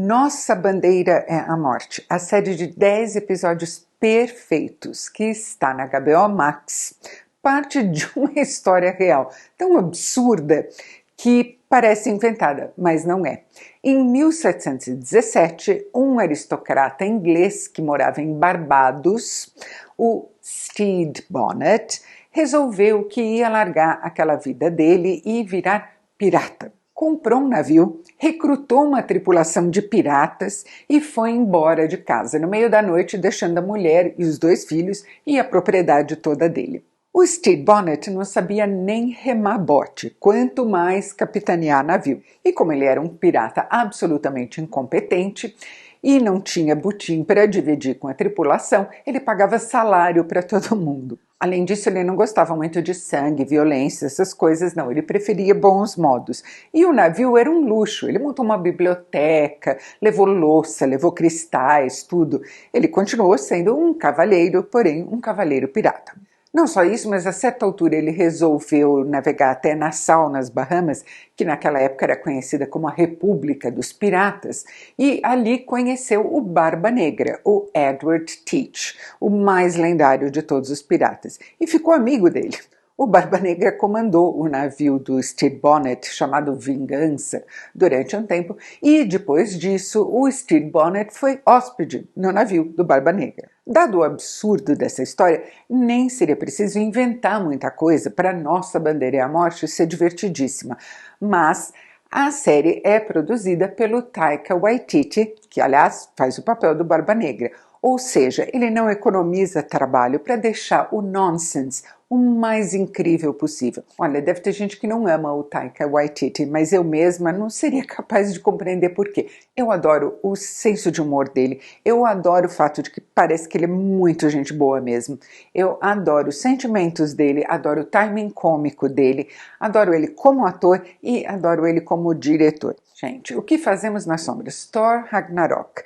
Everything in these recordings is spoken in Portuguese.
Nossa Bandeira é a Morte, a série de 10 episódios perfeitos que está na HBO Max, parte de uma história real, tão absurda que parece inventada, mas não é. Em 1717, um aristocrata inglês que morava em Barbados, o Stede Bonnet, resolveu que ia largar aquela vida dele e virar pirata. Comprou um navio, recrutou uma tripulação de piratas e foi embora de casa no meio da noite, deixando a mulher e os 2 filhos e a propriedade toda dele. O Stede Bonnet não sabia nem remar bote, quanto mais capitanear navio. E como ele era um pirata absolutamente incompetente e não tinha butim para dividir com a tripulação, ele pagava salário para todo mundo. Além disso, ele não gostava muito de sangue, violência, essas coisas não, ele preferia bons modos. E o navio era um luxo, ele montou uma biblioteca, levou louça, levou cristais, tudo. Ele continuou sendo um cavalheiro, porém um cavalheiro pirata. Não só isso, mas a certa altura ele resolveu navegar até Nassau, nas Bahamas, que naquela época era conhecida como a República dos Piratas, e ali conheceu o Barba Negra, o Edward Teach, o mais lendário de todos os piratas, e ficou amigo dele. O Barba Negra comandou o navio do Stede Bonnet, chamado Vingança, durante um tempo, e depois disso o Stede Bonnet foi hóspede no navio do Barba Negra. Dado o absurdo dessa história, nem seria preciso inventar muita coisa para Nossa Bandeira é a Morte ser divertidíssima, mas a série é produzida pelo Taika Waititi, que aliás faz o papel do Barba Negra, ou seja, ele não economiza trabalho para deixar o nonsense o mais incrível possível. Olha, deve ter gente que não ama o Taika Waititi, mas eu mesma não seria capaz de compreender por quê. Eu adoro o senso de humor dele, eu adoro o fato de que parece que ele é muito gente boa mesmo. Eu adoro os sentimentos dele, adoro o timing cômico dele, adoro ele como ator e adoro ele como diretor. Gente, o que fazemos nas sombras? Thor Ragnarok,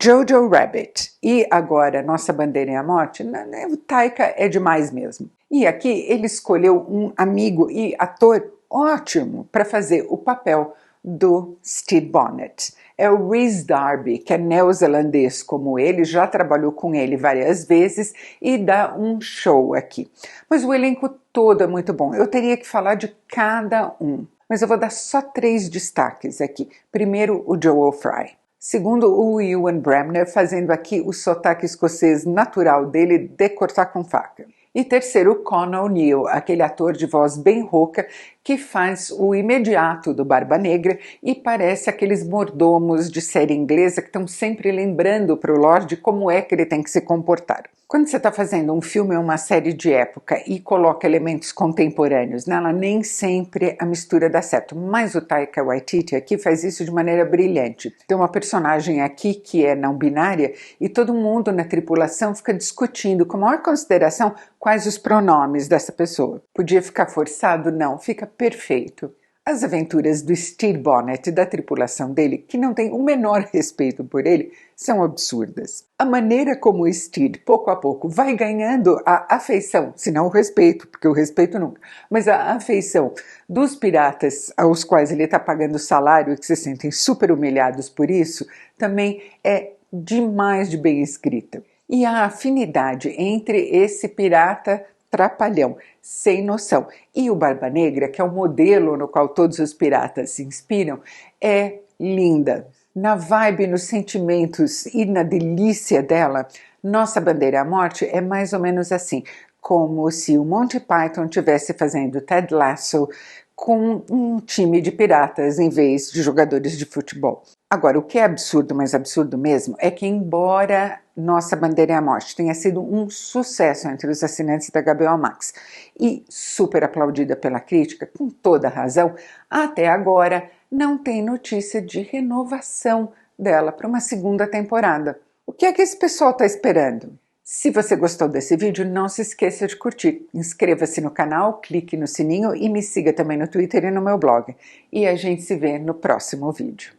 Jojo Rabbit e agora Nossa Bandeira é a Morte, o Taika é demais mesmo. E aqui ele escolheu um amigo e ator ótimo para fazer o papel do Stede Bonnet. É o Rhys Darby, que é neozelandês como ele, já trabalhou com ele várias vezes e dá um show aqui. Mas o elenco todo é muito bom, eu teria que falar de cada um, mas eu vou dar só 3 destaques aqui. Primeiro, o Joel Fry. Segundo, o Ewan Bremner, fazendo aqui o sotaque escocês natural dele de cortar com faca. E terceiro, o Conan O'Neill, aquele ator de voz bem rouca que faz o imediato do Barba Negra e parece aqueles mordomos de série inglesa que estão sempre lembrando para o Lorde como é que ele tem que se comportar. Quando você está fazendo um filme ou uma série de época e coloca elementos contemporâneos nela, nem sempre a mistura dá certo. Mas o Taika Waititi aqui faz isso de maneira brilhante. Tem uma personagem aqui que é não binária e todo mundo na tripulação fica discutindo com maior consideração quais os pronomes dessa pessoa. Podia ficar forçado? Não, fica perfeito. As aventuras do Stede Bonnet e da tripulação dele, que não tem o menor respeito por ele, são absurdas. A maneira como o Stede, pouco a pouco, vai ganhando a afeição, se não o respeito, porque o respeito nunca, mas a afeição dos piratas aos quais ele está pagando salário e que se sentem super humilhados por isso, também é demais de bem escrita. E a afinidade entre esse pirata trapalhão, sem noção, e o Barba Negra, que é o modelo no qual todos os piratas se inspiram, é linda. Na vibe, nos sentimentos e na delícia dela, Nossa Bandeira é a Morte é mais ou menos assim, como se o Monty Python estivesse fazendo Ted Lasso com um time de piratas em vez de jogadores de futebol. Agora, o que é absurdo, mas absurdo mesmo, é que embora Nossa Bandeira é a Morte tenha sido um sucesso entre os assinantes da HBO Max e super aplaudida pela crítica, com toda razão, até agora não tem notícia de renovação dela para uma segunda temporada. O que é que esse pessoal está esperando? Se você gostou desse vídeo, não se esqueça de curtir. Inscreva-se no canal, clique no sininho e me siga também no Twitter e no meu blog. E a gente se vê no próximo vídeo.